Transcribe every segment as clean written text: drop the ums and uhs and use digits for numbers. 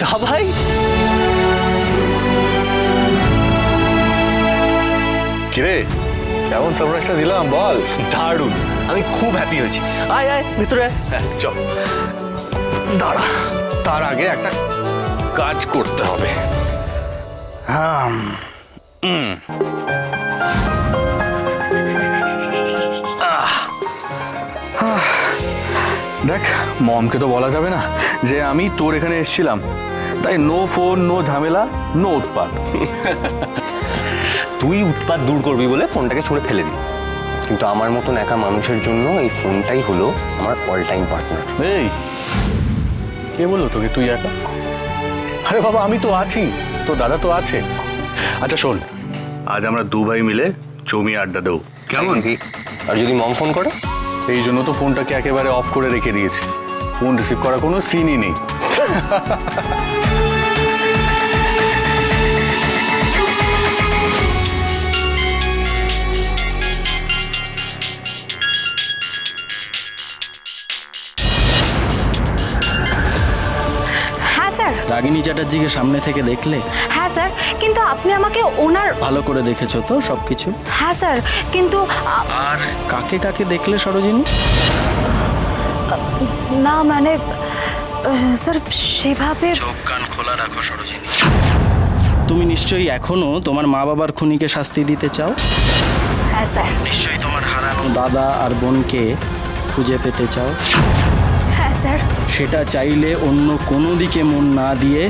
দা ভাই, কিরে কেমন সারপ্রাইজটা দিলাম বল? দারুণ, আমি খুব হ্যাপি হয়েছি। আয় আয় ভিতরে আয়। হ্যাঁ চল, দাঁড়া, তার আগে একটা কাজ করতে হবে। দেখ, মমকে তো বলা যাবে না যে আমি তোর এখানে এসেছিলাম, তাই নো ফোন, নো ঝামেলা, নো উৎপাত। তুই উৎপাত দূর করবি বলে ফোনটাকে ছুঁড়ে ফেলে দিই, কিন্তু আমার মতন একা মানুষের জন্য এই ফোনটাই হলো আমার অল টাইম পার্টনার। এই কে বললো তোকে তুই একা? আরে বাবা, আমি তো আছি, তো দাদা তো আছে। আচ্ছা শোন, আজ আমরা দু ভাই মিলে জমি আড্ডা দেবো, কেমন? আর যদি মম ফোন করে? এই জন্য তো ফোনটাকে একেবারে অফ করে রেখে দিয়েছি, ফোন রিসিভ করার কোনো সিনই নেই। হ্যাঁ স্যার। রাগিনী চ্যাটার্জিকে সামনে থেকে দেখলে? হ্যাঁ স্যার, কিন্তু আপনি আমাকে ওনার... ভালো করে দেখেছো তো সবকিছু? হ্যাঁ স্যার, কিন্তু আর কাকে কাকে দেখলে সরোজিনী? না মানে স্যার সেভাবে... চোখ কান খোলা রাখো সরোজিনী। তুমি নিশ্চয়ই এখনো তোমার মা বাবার খুনিকে শাস্তি দিতে চাও? হ্যাঁ স্যার। নিশ্চয়ই তোমার হারানো দাদা আর বোনকে খুঁজে পেতে চাও? হ্যাঁ স্যার। সেটা চাইলে অন্য কোনো দিকে মন না দিয়ে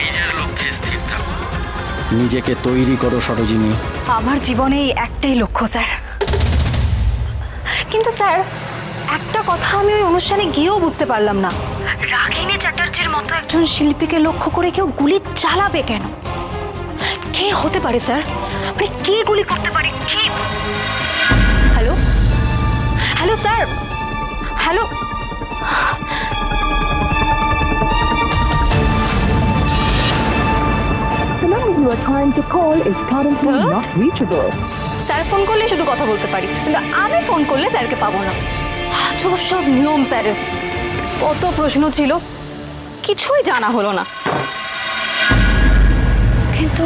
নিজের লক্ষ্যে স্থির থাকো, নিজেকে তৈরি করো সরোজিনী। আমার জীবনে এই একটাই লক্ষ্য স্যার। কিন্তু স্যার একটা কথা আমি ওই অনুষ্ঠানে গিয়েও বুঝতে পারলাম না, রাগিনী চ্যাটার্জির মতো একজন শিল্পীকে লক্ষ্য করে কেউ গুলি চালাবে কেন? কে হতে পারে স্যার? মানে কে গুলি করতে পারে? কে? Hello hello sir, hello. The number you are trying to call is currently not reachable. Sir phone করলে শুধু কথা বলতে পারি, কিন্তু আমি ফোন করলে স্যারকে পাবো না। আজব সব নিয়ম স্যারের। কত প্রশ্ন ছিল, কিছুই জানা হলো না। কিন্তু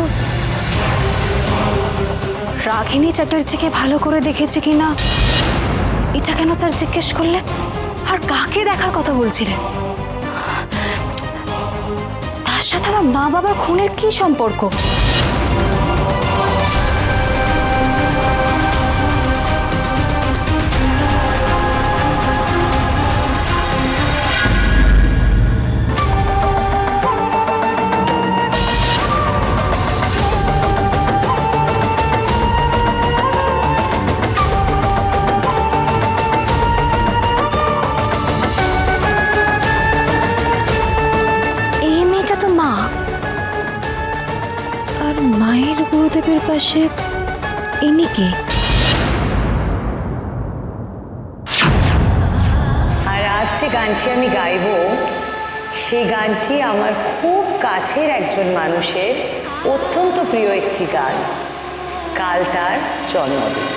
রাগিনী চ্যাটার্জিকে ভালো করে দেখেছি কিনা এটা কেন স্যার জিজ্ঞেস করলেন? আর কাকে দেখার কথা বলছিলেন? তার সাথে আমার মা বাবার খুনের কি সম্পর্ক? মায়ের গুরুদেবের পাশে ইনি কে? আর আজ যে গানটি আমি গাইব, সেই গানটি আমার খুব কাছের একজন মানুষের অত্যন্ত প্রিয় একটি গান। কাল তার জন্মদিন।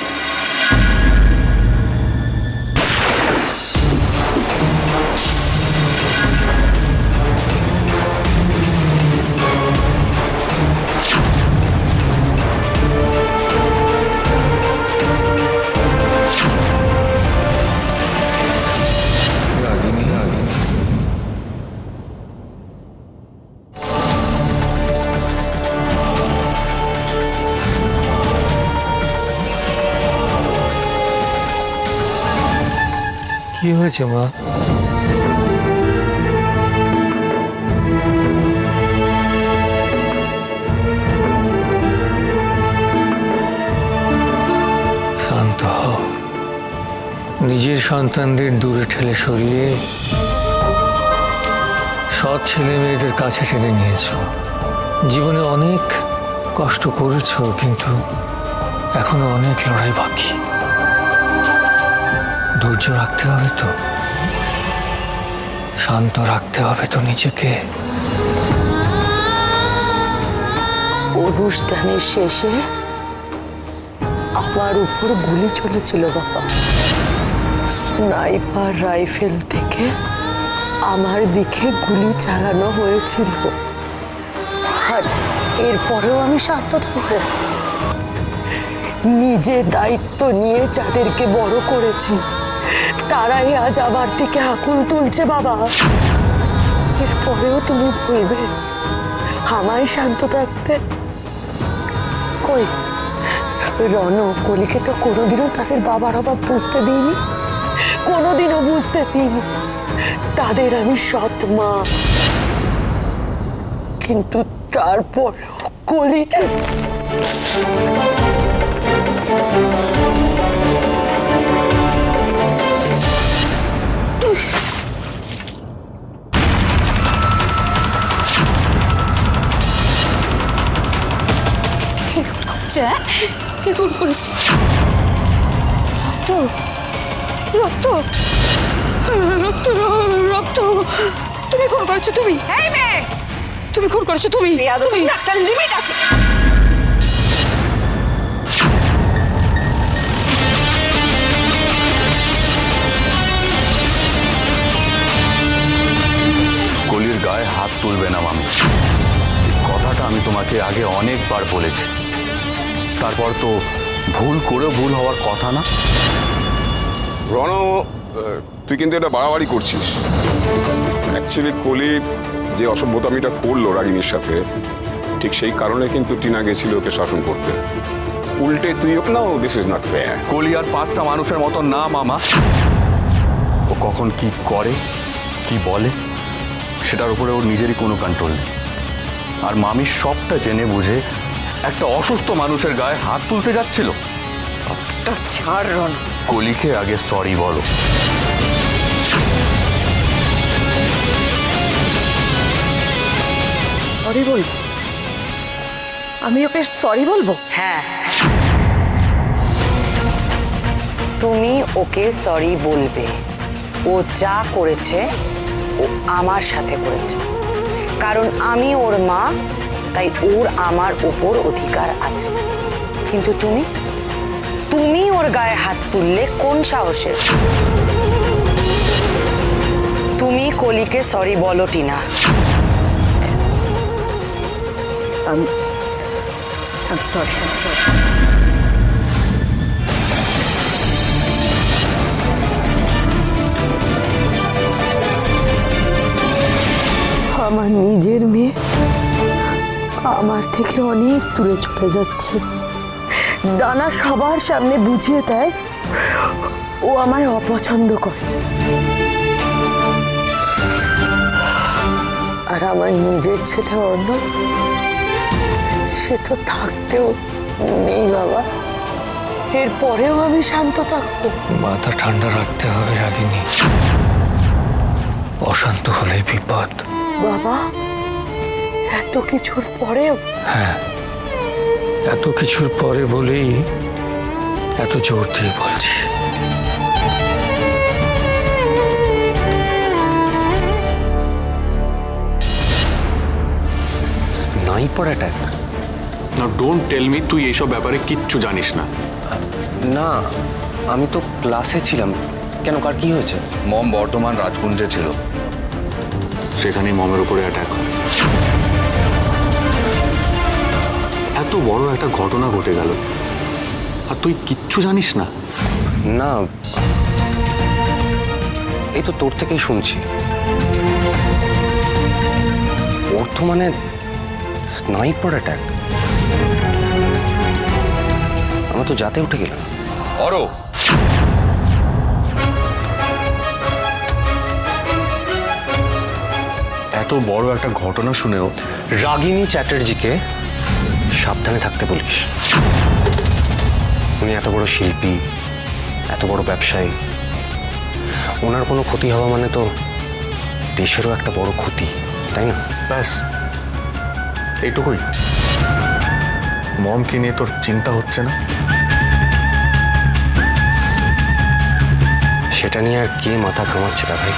কি হয়েছে মা? শান্ত হও। নিজের সন্তানদের দূরে ঠেলে সরিয়ে সৎ ছেলে মেয়েদের কাছে টেনে নিয়েছো। জীবনে অনেক কষ্ট করেছো, কিন্তু এখনো অনেক লড়াই বাকি। ধৈর্য রাখতে হবে তো, শান্ত রাখতে হবে তো নিজেকে। অনুষ্ঠানের শেষে আমার উপর গুলি চলেছিল বাবা। স্নাইপার রাইফেল থেকে আমার দিকে গুলি চালানো হয়েছিল, আর এরপরেও আমি শান্ত থাকবো? নিজে দায়িত্ব নিয়ে যাদেরকে বড় করেছি তারাই আজ আমার দিকে আকুল তুলছে বাবা। এরপরেও তুমি বলবে আমায় শান্ত থাকতে? কই, রণ কলিকে তো কোনোদিনও তাদের বাবার অভাব বুঝতে দিইনি, কোনোদিনও বুঝতে দিইনি। তাদের আমি সৎ মা, কিন্তু তারপরেও কলি এগুলো করেছি রক্ত রক্ত রক্ত রক্ত। তুমি খুন করেছো, তুমি এই মেয়ে, তুমি খুন করেছো, তুমি একটা লিমিট আছে। কলির গায়ে হাত তুলবে না মামি, এই কথাটা আমি তোমাকে আগে অনেকবার বলেছি। তারপর তো ভুল করেও ভুল হওয়ার কথা না। রণ, তুই কিন্তু এটা বাড়াবাড়ি করছিস। অ্যাকচুয়ালি কলি যে অসভ্যতামিটা করলো রাগিনীর সাথে, ঠিক সেই কারণে কিন্তু টিনা গেছিল ওকে শাসন করতে। উল্টে তুই ওকে নাও, দিস ইজ নট ফেয়ার। কলি আর 5টা মানুষের মতো না মামা। ও কখন কি করে কি বলে সেটার উপরে ওর নিজেরই কোনো কন্ট্রোল নেই। আর মামি সবটা জেনে বুঝে একটা অসুস্থ মানুষের গায়ে হাত তুলতে যাচ্ছিল। ছাড় রণ। কলিকে আগে সরি বলো। সরি বলবো? আমি ওকে সরি বলবো? হ্যাঁ, তুমি ওকে সরি বলবে। ও যা করেছে ও আমার সাথে করেছে, কারণ আমি ওর মা, তাই ওর আমার ওপর অধিকার আছে। কিন্তু তুমি তুমি ওর গায়ে হাত তুললে কোন সাহসে? তুমি কলিকে সরি বলো টিনা। I'm sorry. আমার নিজের মেয়ে আমার থেকে অনেক দূরে চলে যাচ্ছে। ডানা সবার সামনে বুঝিয়ে দেয় ও আমায় অপছন্দ করে, আর আমার নিজের ছেলে অর্ণ, সে তো থাকতেও নেই বাবা। এরপরেও আমি শান্ত থাকবো? মাথা ঠান্ডা রাখতে হবে রাগিনী, অশান্ত হলে বিপদ। বাবা, এত কিছুর পরেও? হ্যাঁ, এত কিছুর পরে বলেই এত জোর দিয়ে বলছি। Sniper attack? না, ডোন্ট টেল মি তুই এইসব ব্যাপারে কিচ্ছু জানিস না। না, আমি তো ক্লাসে ছিলাম। কেন, কার কি হয়েছে? মম বর্ধমান রাজকুঞ্জে ছিল, সেখানেই মমের উপরে অ্যাটাক হয়। এত বড় একটা ঘটনা ঘটে গেল আর তুই কিচ্ছু জানিস না? না, এই তো তোর থেকেই শুনছি। বর্ধমানে স্নাইপার অ্যাটাক? আমরা তো যাতে উঠে গেলাম। অরো, এত বড় একটা ঘটনা শুনেও রাগিনী চ্যাটার্জিকে সাবধানে থাকতে বলিস। উনি এত বড় শিল্পী, এত বড় ব্যবসায়ী, ওনার কোনো ক্ষতি হওয়া মানে তো দেশেরও একটা বড় ক্ষতি, তাই না? ব্যাস এইটুকুই। মমকে নিয়ে তোর চিন্তা হচ্ছে না? সেটা নিয়ে আর কে মাথা ঘামাচ্ছে দাদাই?